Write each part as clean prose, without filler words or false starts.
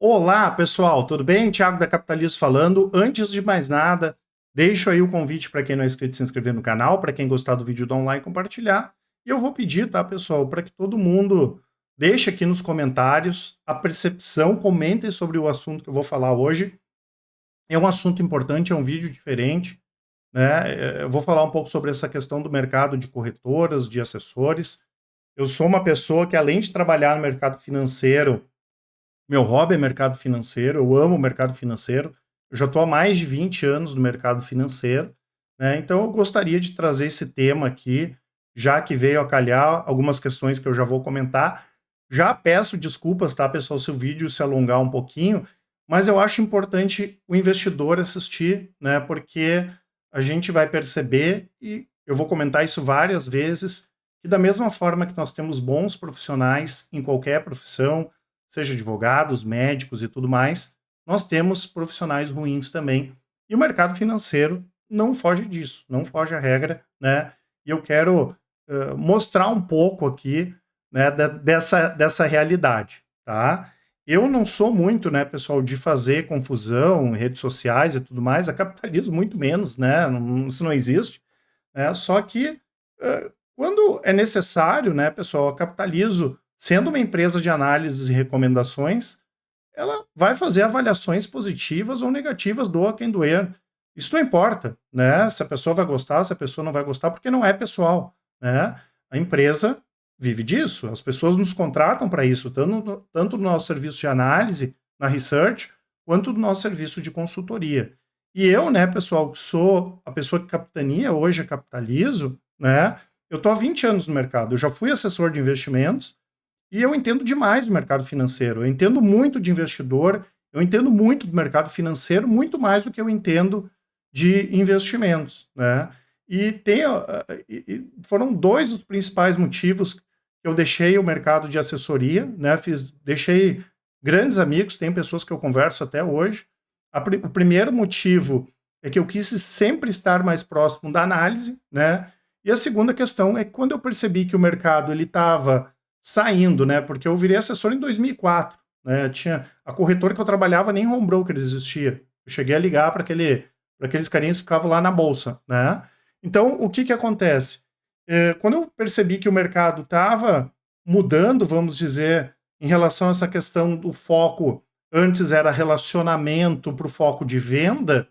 Olá, pessoal, tudo bem? Thiago da Capitalismo falando. Antes de mais nada, deixo aí o convite para quem não é inscrito se inscrever no canal, para quem gostar do vídeo, dar um like e compartilhar. E eu vou pedir, tá, pessoal, para que todo mundo deixe aqui nos comentários a percepção, comentem sobre o assunto que eu vou falar hoje. É um assunto importante, é um vídeo diferente, né? Eu vou falar um pouco sobre essa questão do mercado de corretoras, de assessores. Eu sou uma pessoa que, além de trabalhar no mercado financeiro, meu hobby é mercado financeiro, eu amo o mercado financeiro, eu já estou há mais de 20 anos no mercado financeiro, né? Então eu gostaria de trazer esse tema aqui, já que veio a calhar algumas questões que eu já vou comentar. Já peço desculpas, tá, pessoal, se o vídeo se alongar um pouquinho, mas eu acho importante o investidor assistir, né? Porque a gente vai perceber, e eu vou comentar isso várias vezes, que da mesma forma que nós temos bons profissionais em qualquer profissão, seja advogados, médicos e tudo mais, nós temos profissionais ruins também. E o mercado financeiro não foge disso, não foge à regra, né? E eu quero mostrar um pouco aqui, né, dessa realidade, tá? Eu não sou muito, né, pessoal, de fazer confusão em redes sociais e tudo mais, a Capitalismo muito menos, né? Isso não existe, né? Só que quando é necessário, né, pessoal, a Capitalizo, sendo uma empresa de análises e recomendações, ela vai fazer avaliações positivas ou negativas, doa quem doer. Isso não importa, né? Se a pessoa vai gostar, se a pessoa não vai gostar, porque não é pessoal, né? A empresa vive disso, as pessoas nos contratam para isso, tanto no nosso serviço de análise, na research, quanto no nosso serviço de consultoria. E eu, né, pessoal, que sou a pessoa que capitania hoje a Capitalizo, né? Eu estou há 20 anos no mercado, eu já fui assessor de investimentos, e eu entendo demais do mercado financeiro, eu entendo muito de investidor, eu entendo muito do mercado financeiro, muito mais do que eu entendo de investimentos, né? E foram dois os principais motivos que eu deixei o mercado de assessoria, né? Deixei grandes amigos, tem pessoas que eu converso até hoje. O primeiro motivo é que eu quis sempre estar mais próximo da análise, né? E a segunda questão é que quando eu percebi que o mercado ele estava saindo, né? Porque eu virei assessor em 2004, né? Tinha a corretora que eu trabalhava, nem home broker existia. Eu cheguei a ligar para aqueles carinhas que ficavam lá na bolsa, né? Então, o que acontece? Quando eu percebi que o mercado estava mudando, vamos dizer, em relação a essa questão do foco, antes era relacionamento para o foco de venda,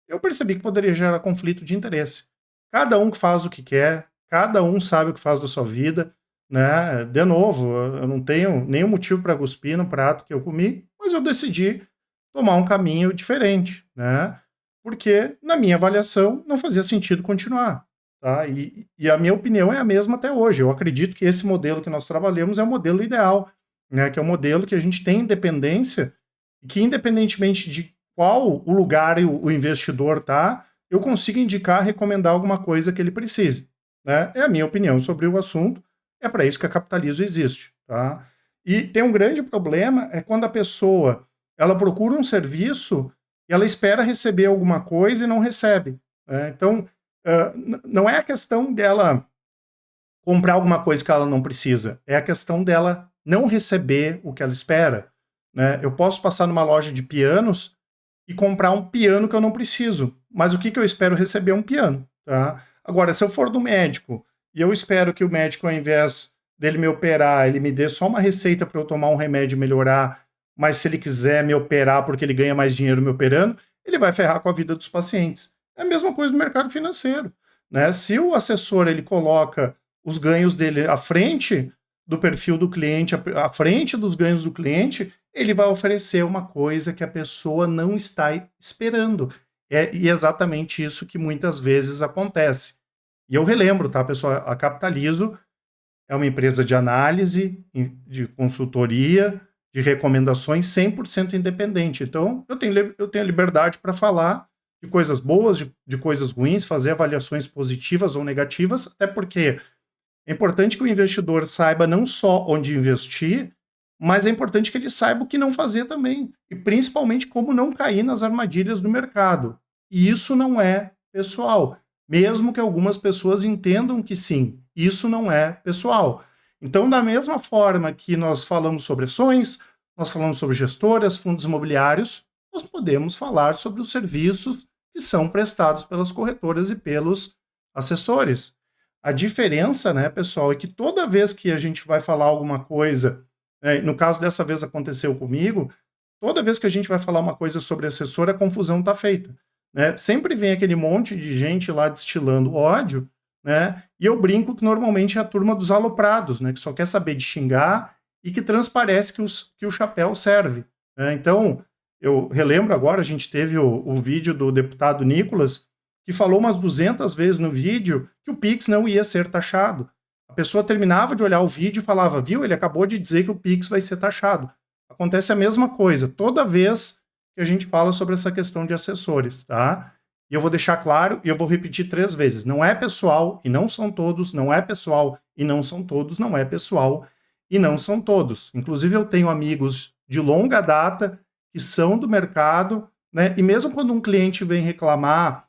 eu percebi que poderia gerar conflito de interesse. Cada um que faz o que quer, cada um sabe o que faz da sua vida, né? De novo, eu não tenho nenhum motivo para cuspir no prato que eu comi, mas eu decidi tomar um caminho diferente, né? Porque, na minha avaliação, não fazia sentido continuar, tá? E a minha opinião é a mesma até hoje. Eu acredito que esse modelo que nós trabalhamos é o modelo ideal, né? Que é o modelo que a gente tem independência, e que independentemente de qual o lugar o investidor tá, eu consigo indicar, recomendar alguma coisa que ele precise, né? É a minha opinião sobre o assunto, é para isso que a Capitalismo existe, tá? E tem um grande problema, é quando a pessoa, ela procura um serviço e ela espera receber alguma coisa e não recebe, né? Então, não é a questão dela comprar alguma coisa que ela não precisa, é a questão dela não receber o que ela espera, né? Eu posso passar numa loja de pianos e comprar um piano que eu não preciso, mas o que eu espero receber é um piano, tá? Agora, se eu for do médico e eu espero que o médico, ao invés dele me operar, ele me dê só uma receita para eu tomar um remédio e melhorar, mas se ele quiser me operar porque ele ganha mais dinheiro me operando, ele vai ferrar com a vida dos pacientes. É a mesma coisa no mercado financeiro, né? Se o assessor ele coloca os ganhos dele à frente do perfil do cliente, à frente dos ganhos do cliente, ele vai oferecer uma coisa que a pessoa não está esperando. E é exatamente isso que muitas vezes acontece. E eu relembro, tá, pessoal? A Capitalizo é uma empresa de análise, de consultoria, de recomendações 100% independente. Então, eu tenho liberdade para falar de coisas boas, de coisas ruins, fazer avaliações positivas ou negativas, até porque é importante que o investidor saiba não só onde investir, mas é importante que ele saiba o que não fazer também. E principalmente como não cair nas armadilhas do mercado. E isso não é pessoal. Mesmo que algumas pessoas entendam que sim, isso não é pessoal. Então, da mesma forma que nós falamos sobre ações, nós falamos sobre gestoras, fundos imobiliários, nós podemos falar sobre os serviços que são prestados pelas corretoras e pelos assessores. A diferença, né, pessoal, é que toda vez que a gente vai falar alguma coisa, no caso dessa vez aconteceu comigo, toda vez que a gente vai falar uma coisa sobre assessor, a confusão está feita. Né? Sempre vem aquele monte de gente lá destilando ódio, né? E eu brinco que normalmente é a turma dos aloprados, né? Que só quer saber de xingar e que transparece que o chapéu serve. Né? Então, eu relembro agora, a gente teve o vídeo do deputado Nicolas, que falou umas 200 vezes no vídeo que o Pix não ia ser taxado. A pessoa terminava de olhar o vídeo e falava, viu, ele acabou de dizer que o Pix vai ser taxado. Acontece a mesma coisa, toda vez que a gente fala sobre essa questão de assessores, tá? E eu vou deixar claro, e eu vou repetir 3 vezes, não é pessoal e não são todos, não é pessoal e não são todos, não é pessoal e não são todos. Inclusive eu tenho amigos de longa data que são do mercado, né? E mesmo quando um cliente vem reclamar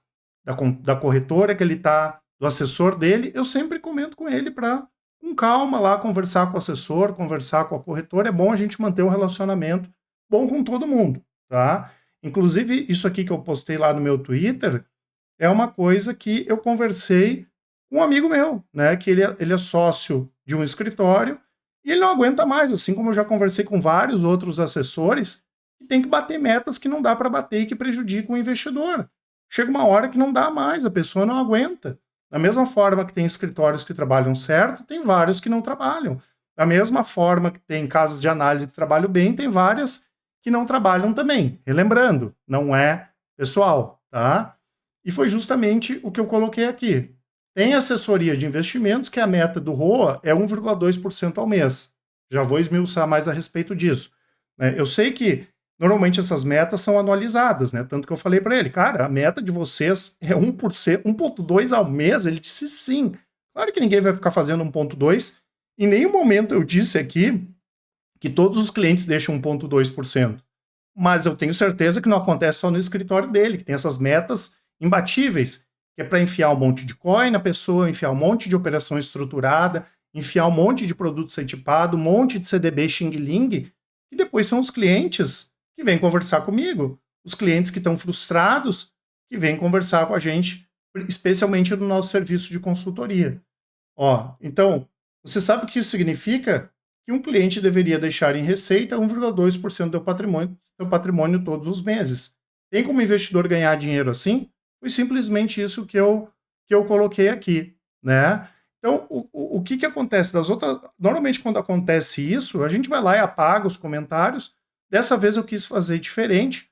da corretora que ele está, do assessor dele, eu sempre comento com ele para, com calma lá, conversar com o assessor, conversar com a corretora. É bom a gente manter um relacionamento bom com todo mundo, tá? Inclusive, isso aqui que eu postei lá no meu Twitter é uma coisa que eu conversei com um amigo meu, né? Que ele é sócio de um escritório e ele não aguenta mais, assim como eu já conversei com vários outros assessores, que tem que bater metas que não dá para bater e que prejudicam o investidor. Chega uma hora que não dá mais, a pessoa não aguenta. Da mesma forma que tem escritórios que trabalham certo, tem vários que não trabalham. Da mesma forma que tem casas de análise que trabalham bem, tem várias que não trabalham também. Relembrando, não é pessoal, tá? E foi justamente o que eu coloquei aqui. Tem assessoria de investimentos que a meta do ROA é 1,2% ao mês. Já vou esmiuçar mais a respeito disso. Eu sei que normalmente essas metas são anualizadas, né? Tanto que eu falei para ele, cara, a meta de vocês é 1%, 1,2 ao mês? Ele disse sim. Claro que ninguém vai ficar fazendo 1,2. Em nenhum momento eu disse aqui que todos os clientes deixam 1,2%. Mas eu tenho certeza que não acontece só no escritório dele, que tem essas metas imbatíveis, que é para enfiar um monte de coin na pessoa, enfiar um monte de operação estruturada, enfiar um monte de produto setipado, um monte de CDB Xing Ling, e depois são os clientes que vêm conversar comigo, os clientes que estão frustrados, que vêm conversar com a gente, especialmente no nosso serviço de consultoria. Então, você sabe o que isso significa? Que um cliente deveria deixar em receita 1,2% do patrimônio todos os meses. Tem como investidor ganhar dinheiro assim? Foi simplesmente isso que eu coloquei aqui, né? Então, o que acontece das outras... Normalmente, quando acontece isso, a gente vai lá e apaga os comentários. Dessa vez eu quis fazer diferente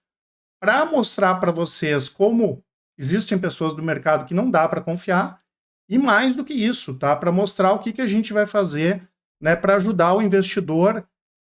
para mostrar para vocês como existem pessoas do mercado que não dá para confiar e mais do que isso, tá? Para mostrar o que a gente vai fazer, né, para ajudar o investidor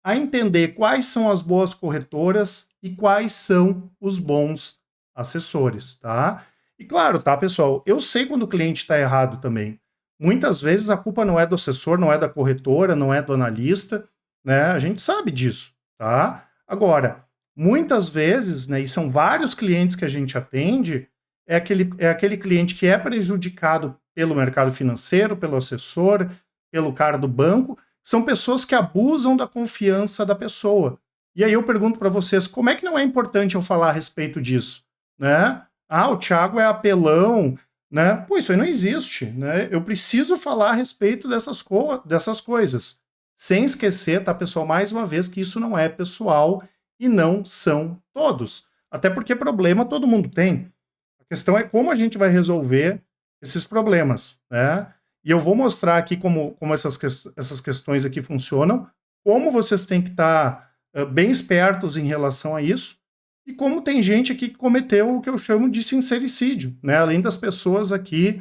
a entender quais são as boas corretoras e quais são os bons assessores, tá? E claro, tá, pessoal, eu sei quando o cliente está errado também. Muitas vezes a culpa não é do assessor, não é da corretora, não é do analista, né? A gente sabe disso, tá? Agora, muitas vezes, né, e são vários clientes que a gente atende, é aquele cliente que é prejudicado pelo mercado financeiro, pelo assessor, pelo cara do banco, são pessoas que abusam da confiança da pessoa. E aí eu pergunto para vocês, como é que não é importante eu falar a respeito disso? Né? O Thiago é apelão, né? Pô, isso aí não existe, né? Eu preciso falar a respeito dessas coisas. Sem esquecer, tá, pessoal, mais uma vez, que isso não é pessoal e não são todos. Até porque problema todo mundo tem. A questão é como a gente vai resolver esses problemas, né? E eu vou mostrar aqui como essas questões aqui funcionam, como vocês têm que estar bem espertos em relação a isso, e como tem gente aqui que cometeu o que eu chamo de sincericídio, né? Além das pessoas aqui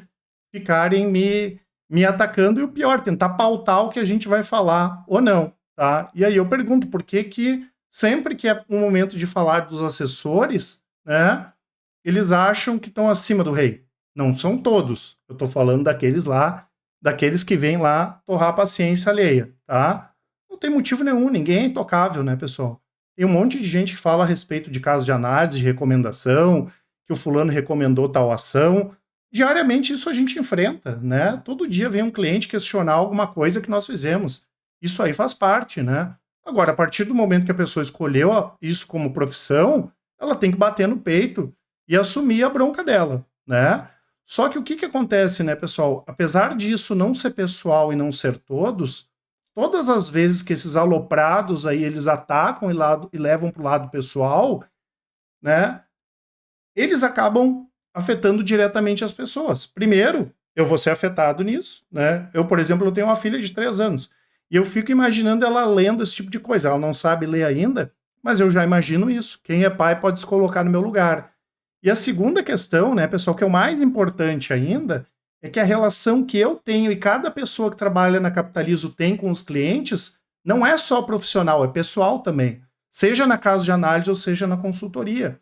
ficarem me atacando, e o pior, tentar pautar o que a gente vai falar ou não, tá? E aí eu pergunto, por que sempre que é um momento de falar dos assessores, né, eles acham que estão acima do rei? Não são todos. Eu estou falando daqueles que vêm lá torrar a paciência alheia, tá? Não tem motivo nenhum, ninguém é intocável, né, pessoal? Tem um monte de gente que fala a respeito de casos de análise, de recomendação, que o fulano recomendou tal ação. Diariamente isso a gente enfrenta, né? Todo dia vem um cliente questionar alguma coisa que nós fizemos. Isso aí faz parte, né? Agora, a partir do momento que a pessoa escolheu isso como profissão, ela tem que bater no peito e assumir a bronca dela, né? Só que o que acontece, né, pessoal? Apesar disso não ser pessoal e não ser todos, todas as vezes que esses aloprados aí eles atacam e levam para o lado pessoal, né? Eles acabam afetando diretamente as pessoas. Primeiro, eu vou ser afetado nisso, né? Eu, por exemplo, eu tenho uma filha de 3 anos e eu fico imaginando ela lendo esse tipo de coisa. Ela não sabe ler ainda, mas eu já imagino isso. Quem é pai pode se colocar no meu lugar. E a segunda questão, né, pessoal, que é o mais importante ainda, é que a relação que eu tenho e cada pessoa que trabalha na Capitalizo tem com os clientes não é só profissional, é pessoal também. Seja na casa de análise ou seja na consultoria.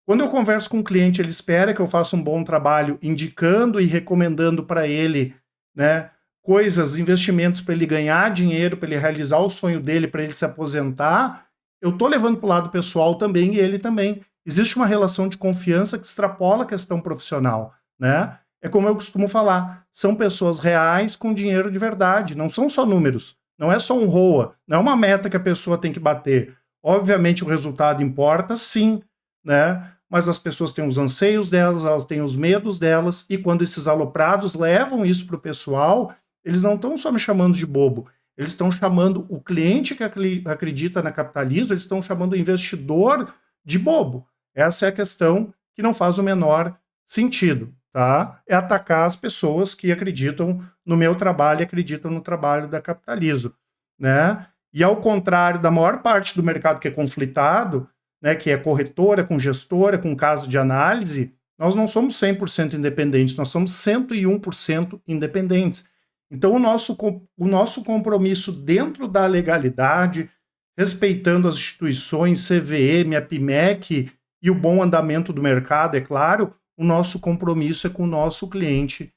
Quando eu converso com um cliente, ele espera que eu faça um bom trabalho indicando e recomendando para ele, né, coisas, investimentos para ele ganhar dinheiro, para ele realizar o sonho dele, para ele se aposentar. Eu estou levando para o lado pessoal também e ele também. Existe uma relação de confiança que extrapola a questão profissional, né? É como eu costumo falar, são pessoas reais com dinheiro de verdade, não são só números, não é só um ROA, não é uma meta que a pessoa tem que bater. Obviamente o resultado importa, sim, né? Mas as pessoas têm os anseios delas, elas têm os medos delas, e quando esses aloprados levam isso para o pessoal, eles não estão só me chamando de bobo, eles estão chamando o cliente que acredita na capitalismo, eles estão chamando o investidor de bobo. Essa é a questão que não faz o menor sentido, tá? É atacar as pessoas que acreditam no meu trabalho e acreditam no trabalho da capitalismo, né? E ao contrário da maior parte do mercado que é conflitado, né, que é corretora, com gestora, com caso de análise, nós não somos 100% independentes, nós somos 101% independentes. Então, o nosso compromisso dentro da legalidade, respeitando as instituições, CVM, a PMEC e o bom andamento do mercado, é claro, o nosso compromisso é com o nosso cliente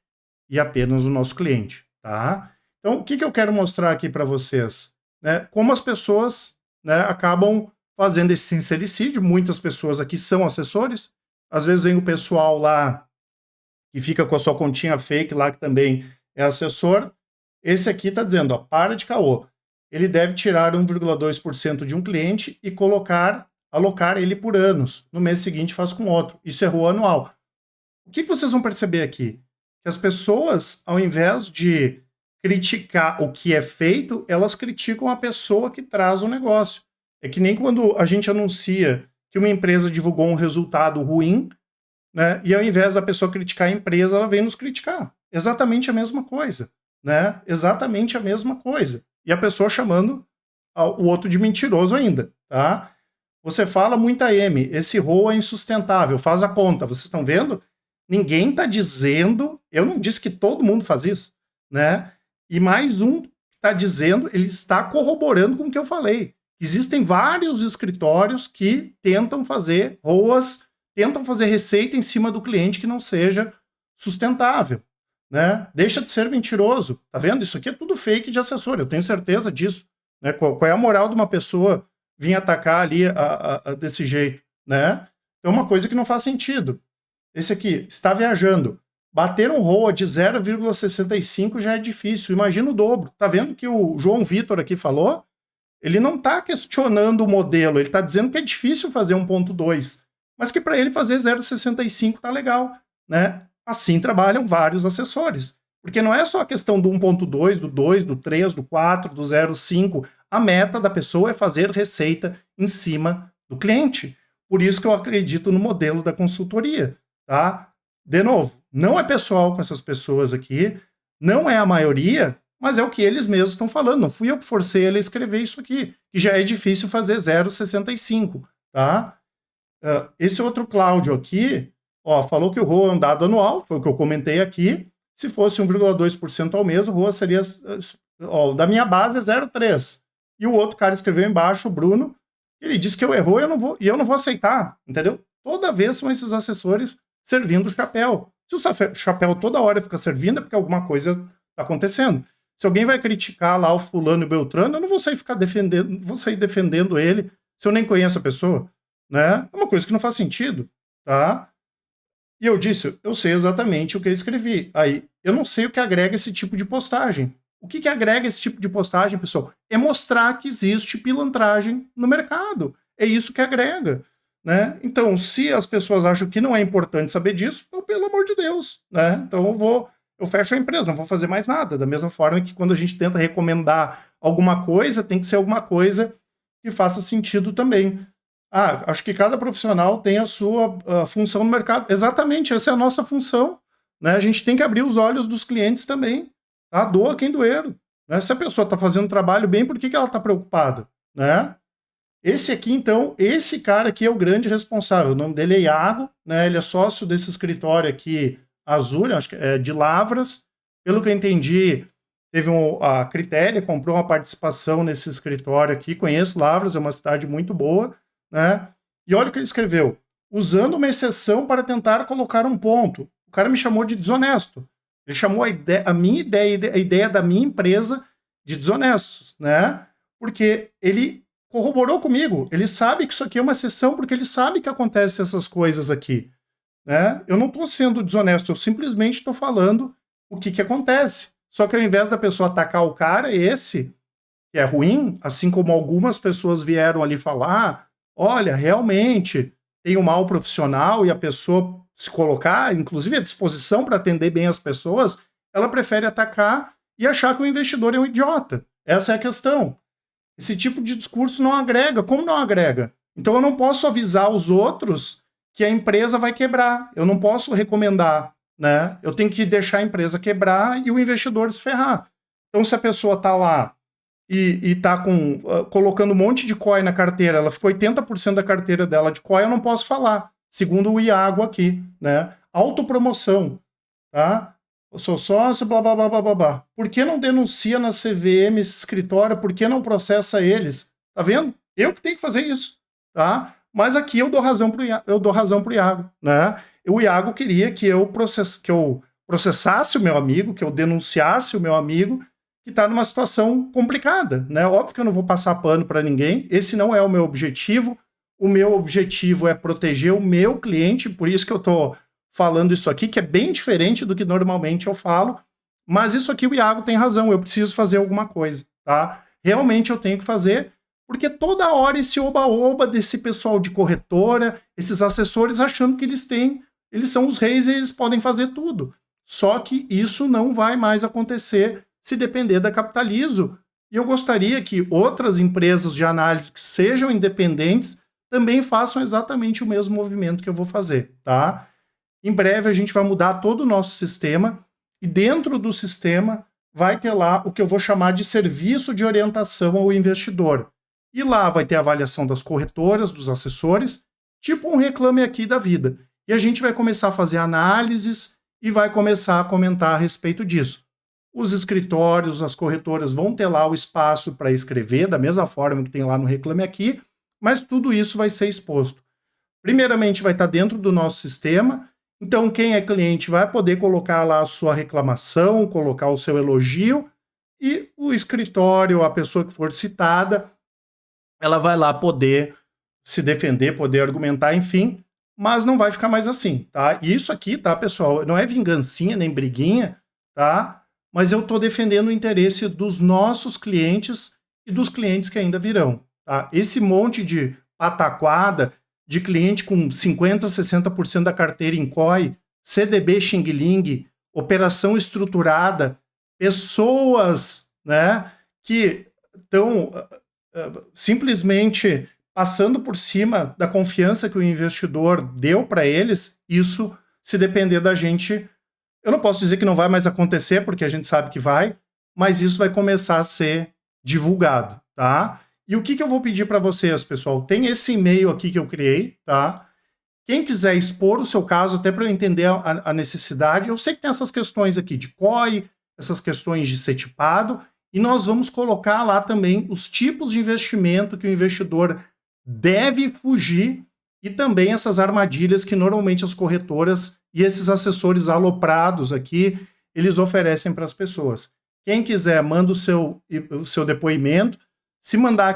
e apenas o nosso cliente, tá? Então, o que eu quero mostrar aqui para vocês? Né, como as pessoas, né, acabam fazendo esse sincericídio. Muitas pessoas aqui são assessores, às vezes vem o pessoal lá que fica com a sua continha fake lá, que também é assessor. Esse aqui está dizendo, ó, para de caô. Ele deve tirar 1,2% de um cliente e alocar ele por anos. No mês seguinte faz com outro. Isso é ROA anual. O que vocês vão perceber aqui? Que as pessoas, ao invés de criticar o que é feito, elas criticam a pessoa que traz o negócio. É que nem quando a gente anuncia que uma empresa divulgou um resultado ruim, né? E ao invés da pessoa criticar a empresa, ela vem nos criticar. Exatamente a mesma coisa, né? Exatamente a mesma coisa. E a pessoa chamando o outro de mentiroso ainda, tá? Você fala muita M, esse ROA é insustentável, faz a conta. Vocês estão vendo? Ninguém está dizendo, eu não disse que todo mundo faz isso, né? E mais um está dizendo, ele está corroborando com o que eu falei. Existem vários escritórios que tentam fazer ROAs, tentam fazer receita em cima do cliente que não seja sustentável, né? Deixa de ser mentiroso, tá vendo? Isso aqui é tudo fake de assessor, eu tenho certeza disso, né? Qual é a moral de uma pessoa vir atacar ali desse jeito, né? É uma coisa que não faz sentido. Esse aqui, está viajando. Bater um ROA de 0,65 já é difícil, imagina o dobro. Tá vendo que o João Vitor aqui falou? Ele não está questionando o modelo, ele está dizendo que é difícil fazer 1,2, mas que para ele fazer 0,65 está legal, né? Assim trabalham vários assessores. Porque não é só a questão do 1,2, do 2, do 3, do 4, do 0,5. A meta da pessoa é fazer receita em cima do cliente. Por isso que eu acredito no modelo da consultoria, tá? De novo, não é pessoal com essas pessoas aqui, não é a maioria, mas é o que eles mesmos estão falando. Não fui eu que forcei ele a escrever isso aqui, que já é difícil fazer 0,65, tá? Esse outro Cláudio aqui, ó, falou que o ROA é um dado anual, foi o que eu comentei aqui. Se fosse 1,2% ao mês, o ROA seria, ó, da minha base é 0,3. E o outro cara escreveu embaixo, o Bruno, ele disse que eu errou e eu não vou aceitar, entendeu? Toda vez são esses assessores servindo o chapéu. Se o chapéu toda hora fica servindo, é porque alguma coisa está acontecendo. Se alguém vai criticar lá o fulano e o Beltrano, eu não vou sair defendendo ele se eu nem conheço a pessoa, né? É uma coisa que não faz sentido, tá? E eu disse, eu sei exatamente o que eu escrevi. Aí, eu não sei o que agrega esse tipo de postagem. O que agrega esse tipo de postagem, pessoal? É mostrar que existe pilantragem no mercado. É isso que agrega, né? Então, se as pessoas acham que não é importante saber disso, então, pelo amor de Deus, né? Então eu fecho a empresa, não vou fazer mais nada. Da mesma forma que quando a gente tenta recomendar alguma coisa, tem que ser alguma coisa que faça sentido também. Acho que cada profissional tem a sua função no mercado. Exatamente, essa é a nossa função, né? A gente tem que abrir os olhos dos clientes também, tá? Doa quem doer, né? Se a pessoa está fazendo o trabalho bem, por que ela está preocupada, né? Esse aqui, então, esse cara aqui é o grande responsável. O nome dele é Iago, né? Ele é sócio desse escritório aqui, Azul, acho que é de Lavras. Pelo que eu entendi, teve a Critéria, comprou uma participação nesse escritório aqui. Conheço Lavras, é uma cidade muito boa, né? E olha o que ele escreveu. Usando uma exceção para tentar colocar um ponto. O cara me chamou de desonesto. Ele chamou a minha ideia, a ideia da minha empresa de desonestos, né? Porque ele corroborou comigo. Ele sabe que isso aqui é uma exceção, porque ele sabe que acontecem essas coisas aqui, né? Eu não estou sendo desonesto, eu simplesmente estou falando o que acontece. Só que ao invés da pessoa atacar o cara, esse, que é ruim, assim como algumas pessoas vieram ali falar, olha, realmente tem um mal profissional e a pessoa se colocar, inclusive à disposição para atender bem as pessoas, ela prefere atacar e achar que o investidor é um idiota. Essa é a questão. Esse tipo de discurso não agrega. Como não agrega? Então eu não posso avisar os outros que a empresa vai quebrar. Eu não posso recomendar, né? Eu tenho que deixar a empresa quebrar e o investidor se ferrar. Então se a pessoa está lá e está colocando um monte de COI na carteira, ela ficou 80% da carteira dela de COI, eu não posso falar, segundo o Iago aqui, né? Autopromoção, tá? Eu sou sócio, blá, blá, blá, blá, blá, blá. Por que não denuncia na CVM esse escritório? Por que não processa eles? Tá vendo? Eu que tenho que fazer isso, tá? Mas aqui eu dou razão pro Iago, né? O Iago queria que eu processasse o meu amigo, que eu denunciasse o meu amigo, que está numa situação complicada, né? Óbvio que eu não vou passar pano para ninguém, esse não é o meu objetivo. O meu objetivo é proteger o meu cliente, por isso que eu estou falando isso aqui, que é bem diferente do que normalmente eu falo, mas isso aqui o Iago tem razão, eu preciso fazer alguma coisa, tá? Realmente eu tenho que fazer, porque toda hora esse oba-oba desse pessoal de corretora, esses assessores achando que eles são os reis e eles podem fazer tudo. Só que isso não vai mais acontecer se depender da Capitalizo. E eu gostaria que outras empresas de análise que sejam independentes também façam exatamente o mesmo movimento que eu vou fazer, tá? Em breve a gente vai mudar todo o nosso sistema e dentro do sistema vai ter lá o que eu vou chamar de serviço de orientação ao investidor. E lá vai ter a avaliação das corretoras, dos assessores, tipo um Reclame Aqui da vida. E a gente vai começar a fazer análises e vai começar a comentar a respeito disso. Os escritórios, as corretoras vão ter lá o espaço para escrever, da mesma forma que tem lá no Reclame Aqui, mas tudo isso vai ser exposto. Primeiramente vai estar dentro do nosso sistema. Então, quem é cliente vai poder colocar lá a sua reclamação, colocar o seu elogio, e o escritório, a pessoa que for citada, ela vai lá poder se defender, poder argumentar, enfim, mas não vai ficar mais assim, tá? E isso aqui, tá, pessoal, não é vingancinha nem briguinha, tá? Mas eu estou defendendo o interesse dos nossos clientes e dos clientes que ainda virão, tá? Esse monte de pataquada de cliente com 50%, 60% da carteira em COI, CDB Xing Ling, operação estruturada, pessoas, né, que estão simplesmente passando por cima da confiança que o investidor deu para eles. Isso, se depender da gente, eu não posso dizer que não vai mais acontecer, porque a gente sabe que vai, mas isso vai começar a ser divulgado, tá? E o que eu vou pedir para vocês, pessoal? Tem esse e-mail aqui que eu criei, tá? Quem quiser expor o seu caso, até para eu entender a necessidade, eu sei que tem essas questões aqui de COI, essas questões de ser tipado, e nós vamos colocar lá também os tipos de investimento que o investidor deve fugir e também essas armadilhas que normalmente as corretoras e esses assessores aloprados aqui, eles oferecem para as pessoas. Quem quiser, manda o seu depoimento. Se mandar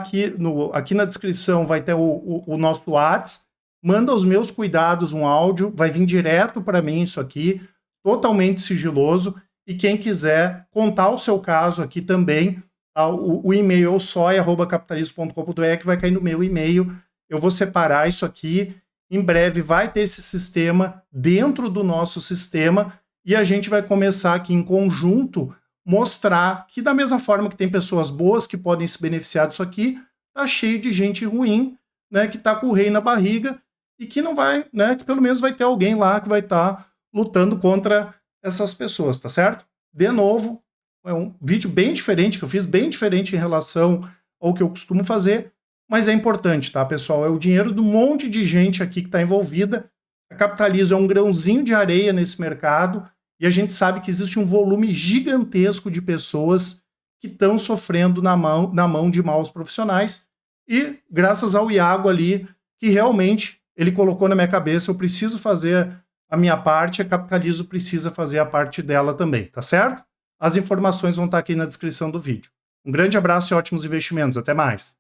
aqui na descrição vai ter o nosso WhatsApp, manda os meus cuidados um áudio, vai vir direto para mim isso aqui, totalmente sigiloso, E quem quiser contar o seu caso aqui também, o e-mail é soia@capitalismo.com.br, que vai cair no meu e-mail. Eu vou separar isso aqui. Em breve vai ter esse sistema dentro do nosso sistema e a gente vai começar aqui em conjunto mostrar que da mesma forma que tem pessoas boas que podem se beneficiar disso aqui, tá cheio de gente ruim, né, que tá com o rei na barriga e que não vai, né, que pelo menos vai ter alguém lá que vai estar lutando contra essas pessoas, tá certo? De novo, é um vídeo bem diferente, que eu fiz bem diferente em relação ao que eu costumo fazer, mas é importante, tá, pessoal? É o dinheiro de um monte de gente aqui que está envolvida. A Capitalismo é um grãozinho de areia nesse mercado e a gente sabe que existe um volume gigantesco de pessoas que estão sofrendo na mão de maus profissionais e graças ao Iago ali, que realmente ele colocou na minha cabeça, eu preciso fazer a minha parte, a Capitalismo precisa fazer a parte dela também, tá certo? As informações vão estar aqui na descrição do vídeo. Um grande abraço e ótimos investimentos. Até mais.